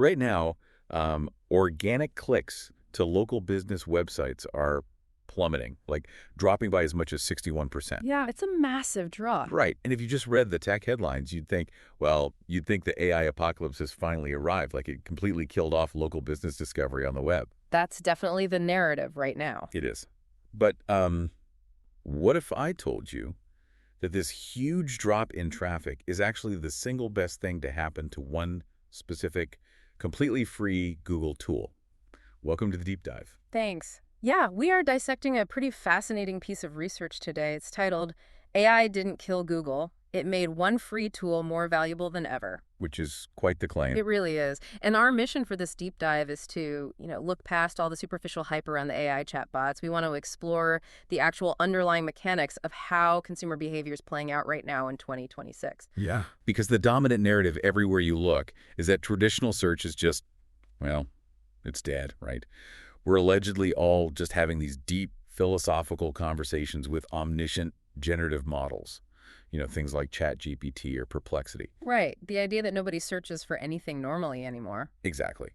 Right now, organic clicks to local business websites are plummeting, like dropping by as much as 61%. Yeah, it's a massive drop. Right. And if you just read the tech headlines, you'd think the AI apocalypse has finally arrived, like it completely killed off local business discovery on the web. That's definitely the narrative right now. It is. But what if I told you that this huge drop in traffic is actually the single best thing to happen to one specific, completely free Google tool? Welcome to the deep dive. Thanks. Yeah, we are dissecting a pretty fascinating piece of research today. It's titled, AI Didn't Kill Google. It made one free tool more valuable than ever. Which is quite the claim. It really is. And our mission for this deep dive is to, look past all the superficial hype around the AI chatbots. We want to explore the actual underlying mechanics of how consumer behavior is playing out right now in 2026. Yeah. Because the dominant narrative everywhere you look is that traditional search is just, well, it's dead, right? We're allegedly all just having these deep philosophical conversations with omniscient generative models. Things like ChatGPT or Perplexity. Right. The idea that nobody searches for anything normally anymore. Exactly.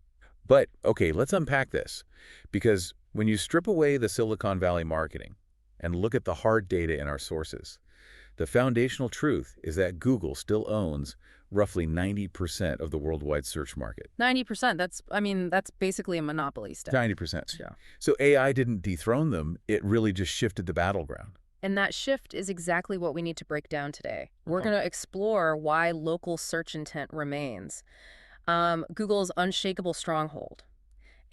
But, okay, let's unpack this. Because when you strip away the Silicon Valley marketing and look at the hard data in our sources, the foundational truth is that Google still owns roughly 90% of the worldwide search market. 90%. That's basically a monopoly step. 90%. Yeah. So AI didn't dethrone them. It really just shifted the battleground. And that shift is exactly what we need to break down today. We're going to explore why local search intent remains, Google's unshakable stronghold,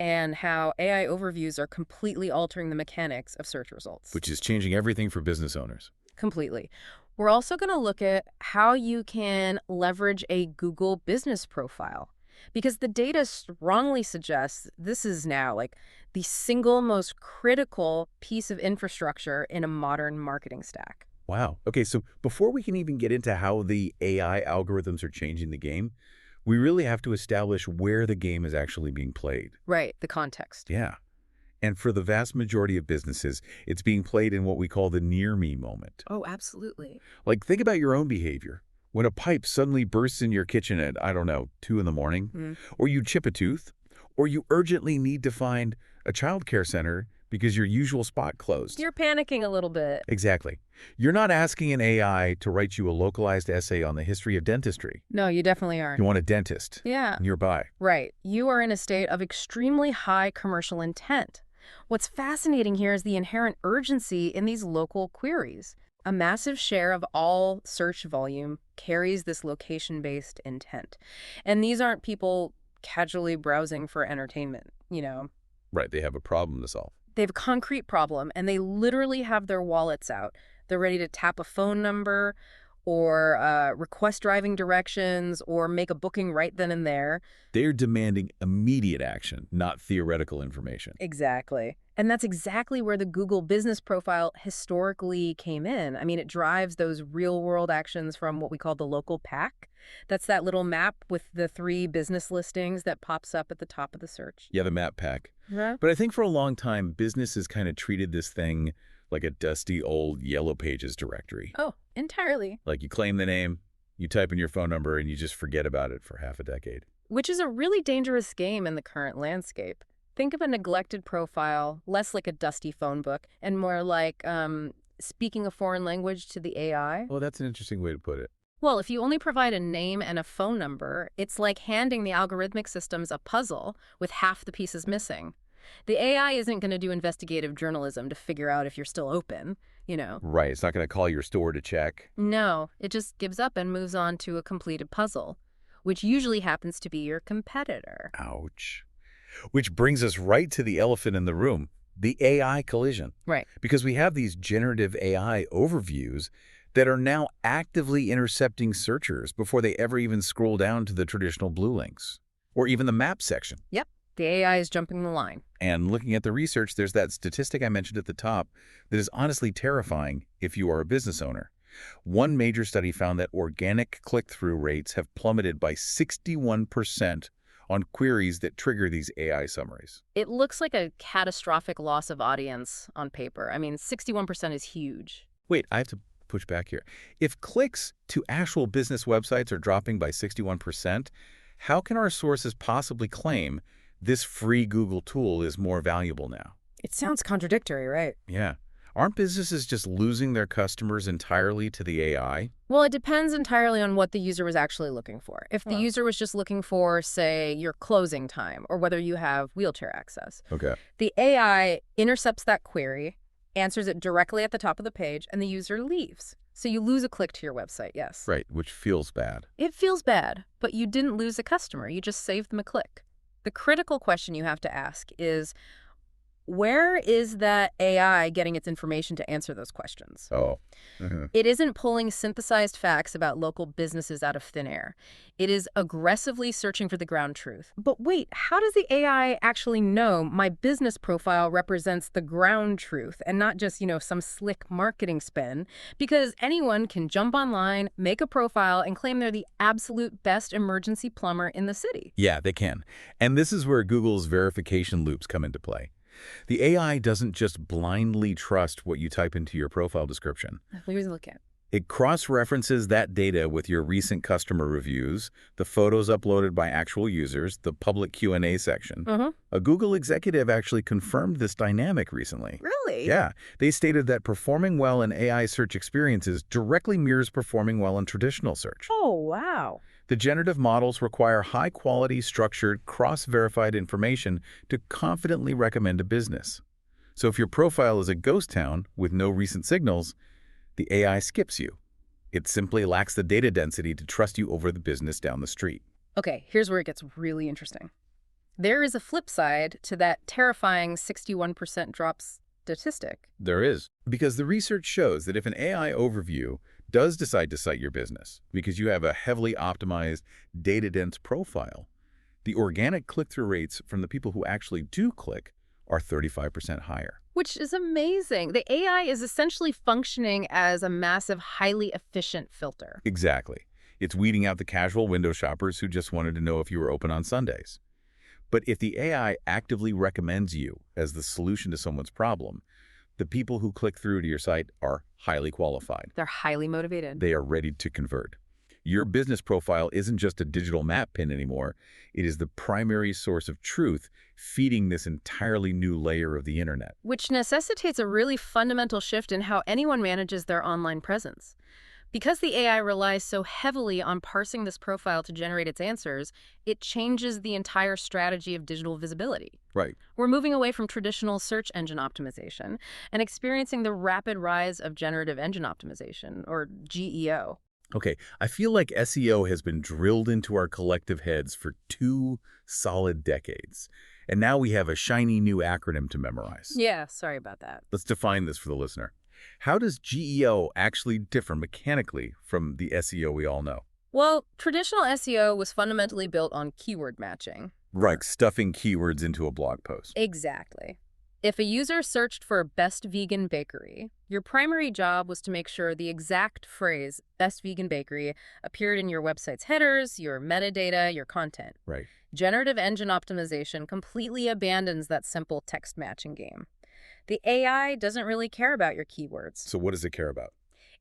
and how AI overviews are completely altering the mechanics of search results. Which is changing everything for business owners. Completely. We're also going to look at how you can leverage a Google business profile, because the data strongly suggests this is now the single most critical piece of infrastructure in a modern marketing stack. Wow. Okay, so before we can even get into how the AI algorithms are changing the game, we really have to establish where the game is actually being played. Right, the context. Yeah. And for the vast majority of businesses, it's being played in what we call the near-me moment. Oh, absolutely. Like, think about your own behavior. When a pipe suddenly bursts in your kitchen at, 2 in the morning, or you chip a tooth, or you urgently need to find a childcare center because your usual spot closed. You're panicking a little bit. Exactly. You're not asking an AI to write you a localized essay on the history of dentistry. No, you definitely aren't. You want a dentist nearby. Right. You are in a state of extremely high commercial intent. What's fascinating here is the inherent urgency in these local queries. A massive share of all search volume carries this location-based intent. And these aren't people casually browsing for entertainment, Right, they have a problem to solve. They have a concrete problem, and they literally have their wallets out. They're ready to tap a phone number or request driving directions or make a booking right then and there. They're demanding immediate action, not theoretical information. Exactly. And that's exactly where the Google business profile historically came in. It drives those real-world actions from what we call the local pack. That's that little map with the 3 business listings that pops up at the top of the search. Yeah, the map pack. Yeah. But I think for a long time, businesses kind of treated this thing like a dusty old Yellow Pages directory. Oh, entirely. Like you claim the name, you type in your phone number, and you just forget about it for half a decade. Which is a really dangerous game in the current landscape. Think of a neglected profile, less like a dusty phone book, and more like speaking a foreign language to the AI. Well, that's an interesting way to put it. Well, if you only provide a name and a phone number, it's like handing the algorithmic systems a puzzle with half the pieces missing. The AI isn't going to do investigative journalism to figure out if you're still open, Right, it's not going to call your store to check. No, it just gives up and moves on to a completed puzzle, which usually happens to be your competitor. Ouch. Which brings us right to the elephant in the room, the AI collision. Right. Because we have these generative AI overviews that are now actively intercepting searchers before they ever even scroll down to the traditional blue links, or even the map section. Yep. The AI is jumping the line. And looking at the research, there's that statistic I mentioned at the top that is honestly terrifying if you are a business owner. One major study found that organic click-through rates have plummeted by 61% on queries that trigger these AI summaries. It looks like a catastrophic loss of audience on paper. 61% is huge. Wait, I have to push back here. If clicks to actual business websites are dropping by 61%, how can our sources possibly claim this free Google tool is more valuable now? It sounds contradictory, right? Yeah. Aren't businesses just losing their customers entirely to the AI? Well, it depends entirely on what the user was actually looking for. If the user was just looking for, say, your closing time or whether you have wheelchair access, Okay. the AI intercepts that query, answers it directly at the top of the page, and the user leaves. So you lose a click to your website, yes. Right, which feels bad. It feels bad, but you didn't lose a customer. You just saved them a click. The critical question you have to ask is, where is that AI getting its information to answer those questions? Oh. It isn't pulling synthesized facts about local businesses out of thin air. It is aggressively searching for the ground truth. But wait, how does the AI actually know my business profile represents the ground truth and not just, some slick marketing spin? Because anyone can jump online, make a profile, and claim they're the absolute best emergency plumber in the city. Yeah, they can. And this is where Google's verification loops come into play. The AI doesn't just blindly trust what you type into your profile description. Here's a look at. It cross-references that data with your recent customer reviews, the photos uploaded by actual users, the public Q&A section. A Google executive actually confirmed this dynamic recently. Really? Yeah. They stated that performing well in AI search experiences directly mirrors performing well in traditional search. Oh, wow. The generative models require high-quality, structured, cross-verified information to confidently recommend a business. So if your profile is a ghost town with no recent signals, the AI skips you. It simply lacks the data density to trust you over the business down the street. Okay, here's where it gets really interesting. There is a flip side to that terrifying 61% drop statistic. There is. Because the research shows that if an AI overview does decide to cite your business because you have a heavily optimized, data-dense profile, the organic click-through rates from the people who actually do click are 35% higher. Which is amazing. The AI is essentially functioning as a massive, highly efficient filter. Exactly. It's weeding out the casual window shoppers who just wanted to know if you were open on Sundays. But if the AI actively recommends you as the solution to someone's problem, the people who click through to your site are highly qualified. They're highly motivated. They are ready to convert. Your business profile isn't just a digital map pin anymore. It is the primary source of truth feeding this entirely new layer of the internet. Which necessitates a really fundamental shift in how anyone manages their online presence. Because the AI relies so heavily on parsing this profile to generate its answers, it changes the entire strategy of digital visibility. Right. We're moving away from traditional search engine optimization and experiencing the rapid rise of generative engine optimization, or GEO. Okay, I feel like SEO has been drilled into our collective heads for 2 solid decades. And now we have a shiny new acronym to memorize. Yeah, sorry about that. Let's define this for the listener. How does GEO actually differ mechanically from the SEO we all know? Well, traditional SEO was fundamentally built on keyword matching. Right, stuffing keywords into a blog post. Exactly. If a user searched for best vegan bakery, your primary job was to make sure the exact phrase, best vegan bakery, appeared in your website's headers, your metadata, your content. Right. Generative engine optimization completely abandons that simple text matching game. The AI doesn't really care about your keywords. So what does it care about?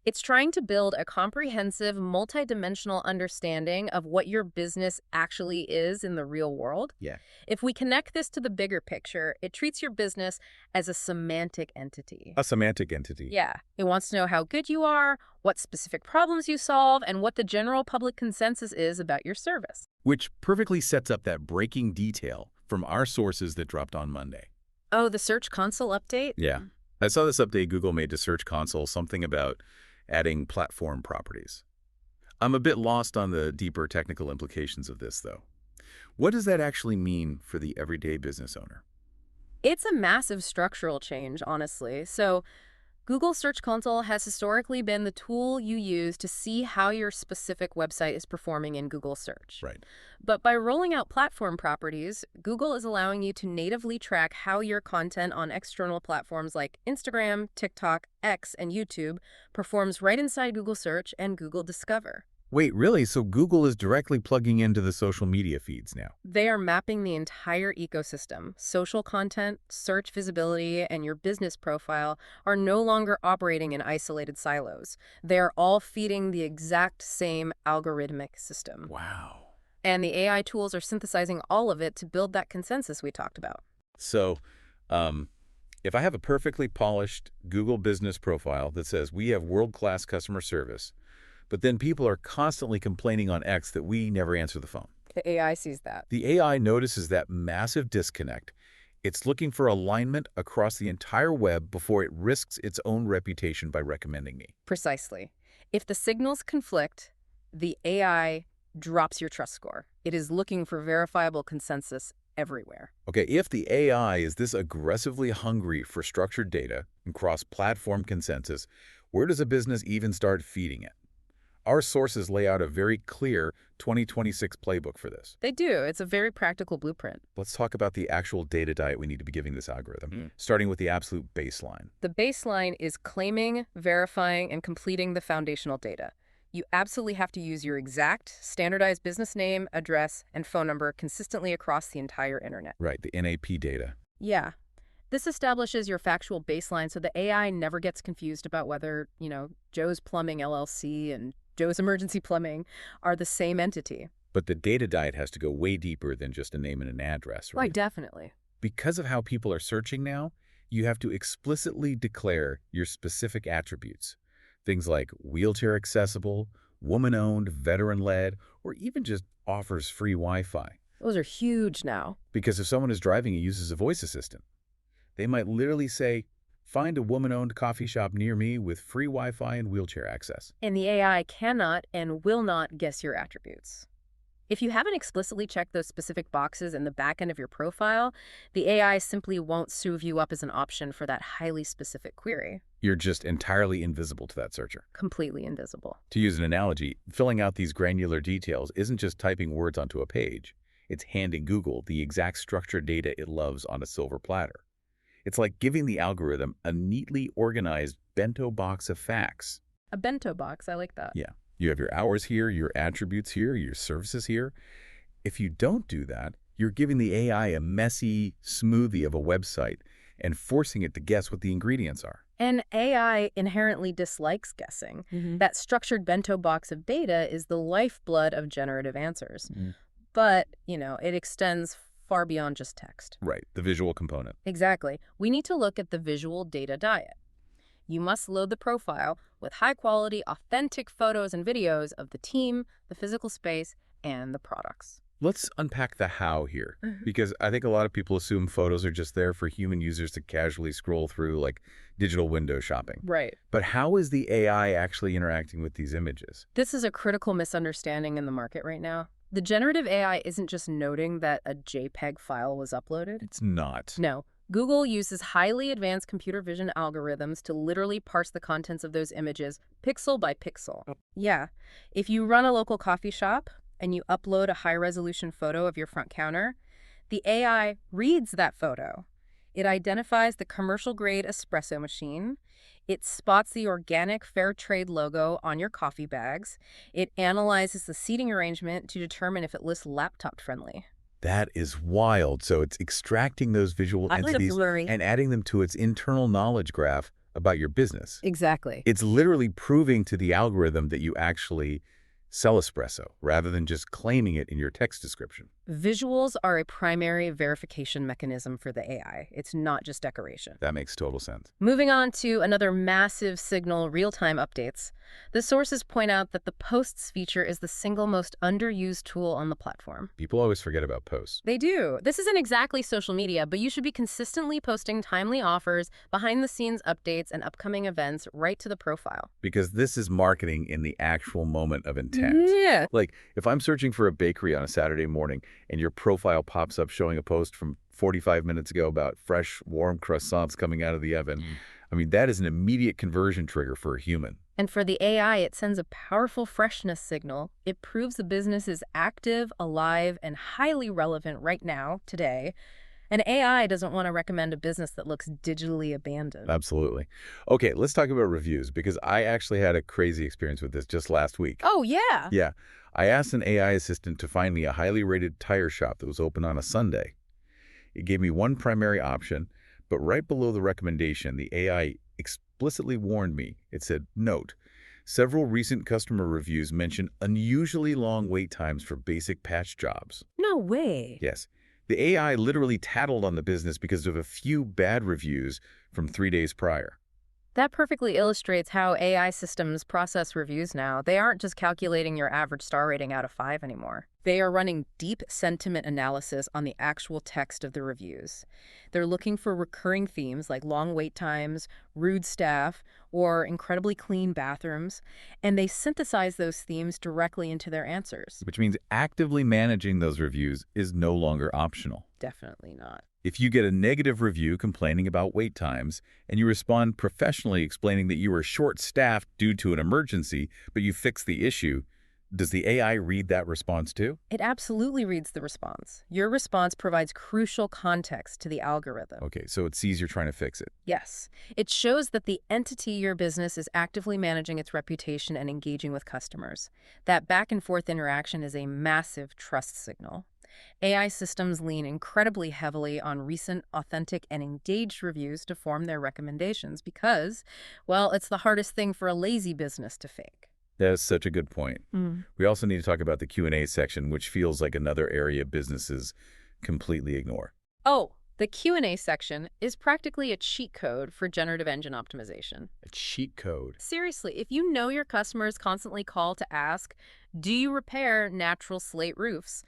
It's trying to build a comprehensive, multidimensional understanding of what your business actually is in the real world. Yeah. If we connect this to the bigger picture, it treats your business as a semantic entity. A semantic entity. Yeah. It wants to know how good you are, what specific problems you solve, and what the general public consensus is about your service. Which perfectly sets up that breaking detail from our sources that dropped on Monday. Oh, the Search Console update? Yeah. I saw this update Google made to Search Console, something about adding platform properties. I'm a bit lost on the deeper technical implications of this, though. What does that actually mean for the everyday business owner? It's a massive structural change, honestly. So Google Search Console has historically been the tool you use to see how your specific website is performing in Google Search. Right. But by rolling out platform properties, Google is allowing you to natively track how your content on external platforms like Instagram, TikTok, X, and YouTube performs right inside Google Search and Google Discover. Wait, really? So Google is directly plugging into the social media feeds now? They are mapping the entire ecosystem. Social content, search visibility, and your business profile are no longer operating in isolated silos. They are all feeding the exact same algorithmic system. Wow. And the AI tools are synthesizing all of it to build that consensus we talked about. So, if I have a perfectly polished Google business profile that says we have world-class customer service, but then people are constantly complaining on X that we never answer the phone. The AI sees that. The AI notices that massive disconnect. It's looking for alignment across the entire web before it risks its own reputation by recommending me. Precisely. If the signals conflict, the AI drops your trust score. It is looking for verifiable consensus everywhere. Okay, if the AI is this aggressively hungry for structured data and cross-platform consensus, where does a business even start feeding it? Our sources lay out a very clear 2026 playbook for this. They do. It's a very practical blueprint. Let's talk about the actual data diet we need to be giving this algorithm, starting with the absolute baseline. The baseline is claiming, verifying, and completing the foundational data. You absolutely have to use your exact, standardized business name, address, and phone number consistently across the entire internet. Right, the NAP data. Yeah. This establishes your factual baseline so the AI never gets confused about whether, Joe's Plumbing LLC and Joe's Emergency Plumbing are the same entity. But the data diet has to go way deeper than just a name and an address, right? Right, definitely. Because of how people are searching now, you have to explicitly declare your specific attributes. Things like wheelchair accessible, woman-owned, veteran-led, or even just offers free Wi-Fi. Those are huge now. Because if someone is driving and uses a voice assistant, they might literally say, find a woman-owned coffee shop near me with free Wi-Fi and wheelchair access. And the AI cannot and will not guess your attributes. If you haven't explicitly checked those specific boxes in the back end of your profile, the AI simply won't serve you up as an option for that highly specific query. You're just entirely invisible to that searcher. Completely invisible. To use an analogy, filling out these granular details isn't just typing words onto a page. It's handing Google the exact structured data it loves on a silver platter. It's like giving the algorithm a neatly organized bento box of facts. A bento box, I like that. Yeah. You have your hours here, your attributes here, your services here. If you don't do that, you're giving the AI a messy smoothie of a website and forcing it to guess what the ingredients are. And AI inherently dislikes guessing. That structured bento box of data is the lifeblood of generative answers. But, it extends far beyond just text. Right, the visual component. Exactly. We need to look at the visual data diet. You must load the profile with high-quality, authentic photos and videos of the team, the physical space, and the products. Let's unpack the how here, because I think a lot of people assume photos are just there for human users to casually scroll through, like digital window shopping. Right. But how is the AI actually interacting with these images? This is a critical misunderstanding in the market right now. The generative AI isn't just noting that a JPEG file was uploaded. It's not. No. Google uses highly advanced computer vision algorithms to literally parse the contents of those images pixel by pixel. Yeah. If you run a local coffee shop and you upload a high-resolution photo of your front counter, the AI reads that photo. It identifies the commercial-grade espresso machine. It spots the organic fair trade logo on your coffee bags. It analyzes the seating arrangement to determine if it lists laptop-friendly. That is wild. So it's extracting those visual entities and adding them to its internal knowledge graph about your business. Exactly. It's literally proving to the algorithm that you actually sell espresso rather than just claiming it in your text description. Visuals are a primary verification mechanism for the AI. It's not just decoration. That makes total sense. Moving on to another massive signal, real-time updates. The sources point out that the posts feature is the single most underused tool on the platform. People always forget about posts. They do. This isn't exactly social media, but you should be consistently posting timely offers, behind-the-scenes updates, and upcoming events right to the profile. Because this is marketing in the actual moment of intent. Yeah. Like, if I'm searching for a bakery on a Saturday morning and your profile pops up showing a post from 45 minutes ago about fresh, warm croissants coming out of the oven, I mean, that is an immediate conversion trigger for a human. And for the AI, it sends a powerful freshness signal. It proves the business is active, alive, and highly relevant right now, today. And AI doesn't want to recommend a business that looks digitally abandoned. Absolutely. Okay, let's talk about reviews, because I actually had a crazy experience with this just last week. Oh, yeah. Yeah. I asked an AI assistant to find me a highly rated tire shop that was open on a Sunday. It gave me one primary option, but right below the recommendation, the AI explicitly warned me. It said, note, Several recent customer reviews mention unusually long wait times for basic patch jobs. No way. Yes, the AI literally tattled on the business because of a few bad reviews from 3 days prior. That perfectly illustrates how AI systems process reviews now. They aren't just calculating your average star rating out of 5 anymore. They are running deep sentiment analysis on the actual text of the reviews. They're looking for recurring themes like long wait times, rude staff, or incredibly clean bathrooms, and they synthesize those themes directly into their answers. Which means actively managing those reviews is no longer optional. Definitely not. If you get a negative review complaining about wait times, and you respond professionally explaining that you were short-staffed due to an emergency, but you fixed the issue, does the AI read that response too? It absolutely reads the response. Your response provides crucial context to the algorithm. Okay, so it sees you're trying to fix it. Yes. It shows that the entity, your business, is actively managing its reputation and engaging with customers. That back-and-forth interaction is a massive trust signal. AI systems lean incredibly heavily on recent, authentic, and engaged reviews to form their recommendations because, well, it's the hardest thing for a lazy business to fake. That's such a good point. We also need to talk about the Q&A section, which feels like another area businesses completely ignore. Oh, the Q&A section is practically a cheat code for generative engine optimization. A cheat code. Seriously, if you know your customers constantly call to ask, do you repair natural slate roofs?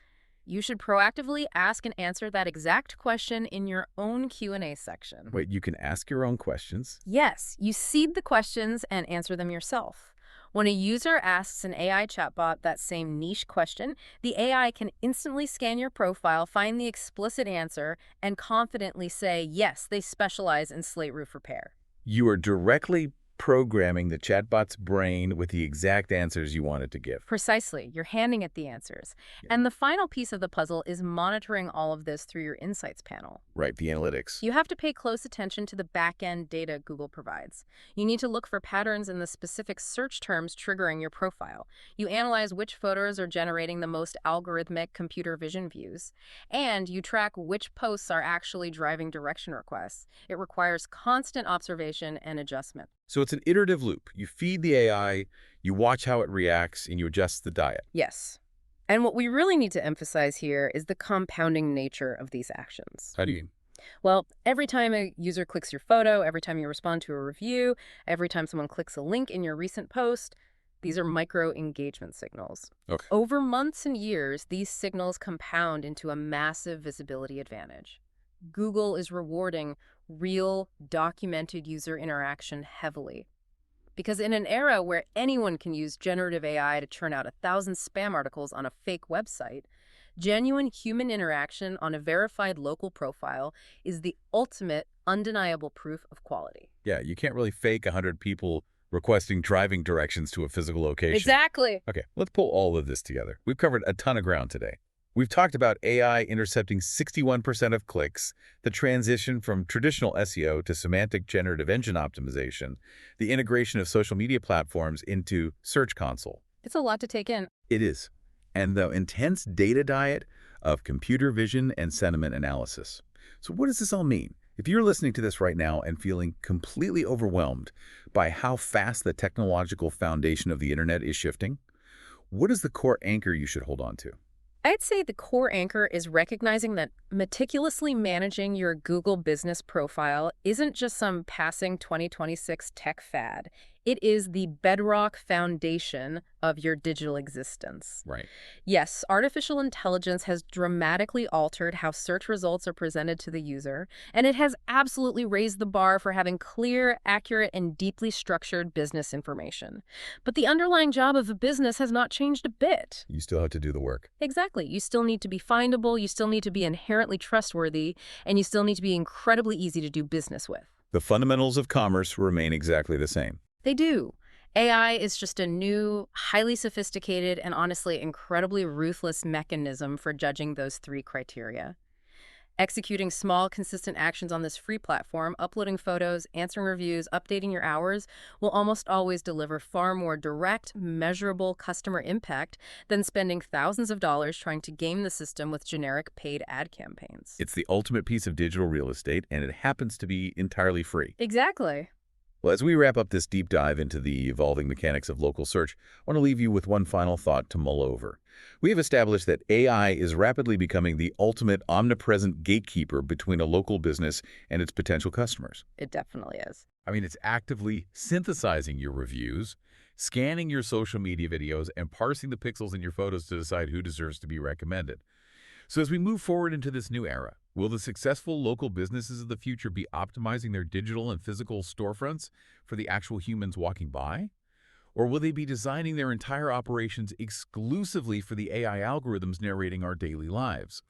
You should proactively ask and answer that exact question in your own Q&A section. Wait, you can ask your own questions? Yes, you seed the questions and answer them yourself. When a user asks an AI chatbot that same niche question, the AI can instantly scan your profile, find the explicit answer, and confidently say, yes, they specialize in slate roof repair. You are directly programming the chatbot's brain with the exact answers you want it to give. Precisely. You're handing it the answers. Yeah. And the final piece of the puzzle is monitoring all of this through your insights panel. Right, the analytics. You have to pay close attention to the back-end data Google provides. You need to look for patterns in the specific search terms triggering your profile. You analyze which photos are generating the most algorithmic computer vision views. And you track which posts are actually driving direction requests. It requires constant observation and adjustment. So it's an iterative loop. You feed the AI, you watch how it reacts, and you adjust the diet. Yes. And what we really need to emphasize here is the compounding nature of these actions. How do you? Well, every time a user clicks your photo, every time you respond to a review, every time someone clicks a link in your recent post, these are micro-engagement signals. Okay. Over months and years, these signals compound into a massive visibility advantage. Google is rewarding real, documented user interaction heavily. Because in an era where anyone can use generative AI to churn out 1,000 spam articles on a fake website, genuine human interaction on a verified local profile is the ultimate, undeniable proof of quality. Yeah, you can't really fake 100 people requesting driving directions to a physical location. Exactly. Okay, let's pull all of this together. We've covered a ton of ground today. We've talked about AI intercepting 61% of clicks, the transition from traditional SEO to semantic generative engine optimization, the integration of social media platforms into Search Console. It's a lot to take in. It is. And the intense data diet of computer vision and sentiment analysis. So what does this all mean? If you're listening to this right now and feeling completely overwhelmed by how fast the technological foundation of the internet is shifting, what is the core anchor you should hold on to? I'd say the core anchor is recognizing that meticulously managing your Google business profile isn't just some passing 2026 tech fad. It is the bedrock foundation of your digital existence. Right. Yes, artificial intelligence has dramatically altered how search results are presented to the user, and it has absolutely raised the bar for having clear, accurate, and deeply structured business information. But the underlying job of a business has not changed a bit. You still have to do the work. Exactly. You still need to be findable, you still need to be inherently trustworthy, and you still need to be incredibly easy to do business with. The fundamentals of commerce remain exactly the same. They do. AI is just a new, highly sophisticated, and honestly incredibly ruthless mechanism for judging those three criteria. Executing small, consistent actions on this free platform, uploading photos, answering reviews, updating your hours, will almost always deliver far more direct, measurable customer impact than spending thousands of dollars trying to game the system with generic paid ad campaigns. It's the ultimate piece of digital real estate, and it happens to be entirely free. Exactly. Well, as we wrap up this deep dive into the evolving mechanics of local search, I want to leave you with one final thought to mull over. We have established that AI is rapidly becoming the ultimate omnipresent gatekeeper between a local business and its potential customers. It definitely is. I mean, it's actively synthesizing your reviews, scanning your social media videos, and parsing the pixels in your photos to decide who deserves to be recommended. So as we move forward into this new era, will the successful local businesses of the future be optimizing their digital and physical storefronts for the actual humans walking by? Or will they be designing their entire operations exclusively for the AI algorithms narrating our daily lives?